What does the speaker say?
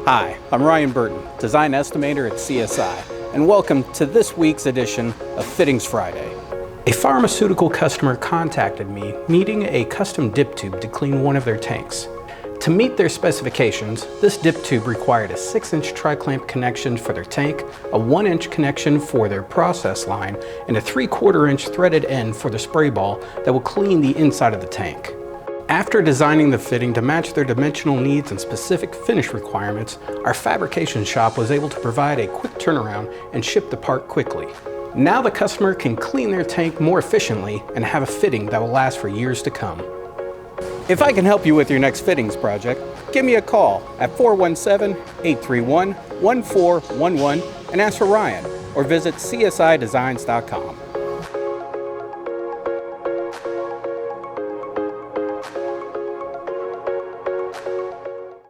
Hi, I'm Ryan Burton, Design Estimator at CSI, and welcome to this week's edition of Fittings Friday. A pharmaceutical customer contacted me needing a custom dip tube to clean one of their tanks. To meet their specifications, this dip tube required a 6-inch tri-clamp connection for their tank, a 1-inch connection for their process line, and a 3/4-inch threaded end for the spray ball that will clean the inside of the tank. After designing the fitting to match their dimensional needs and specific finish requirements, our fabrication shop was able to provide a quick turnaround and ship the part quickly. Now the customer can clean their tank more efficiently and have a fitting that will last for years to come. If I can help you with your next fittings project, give me a call at 417-831-1411 and ask for Ryan, or visit csidesigns.com.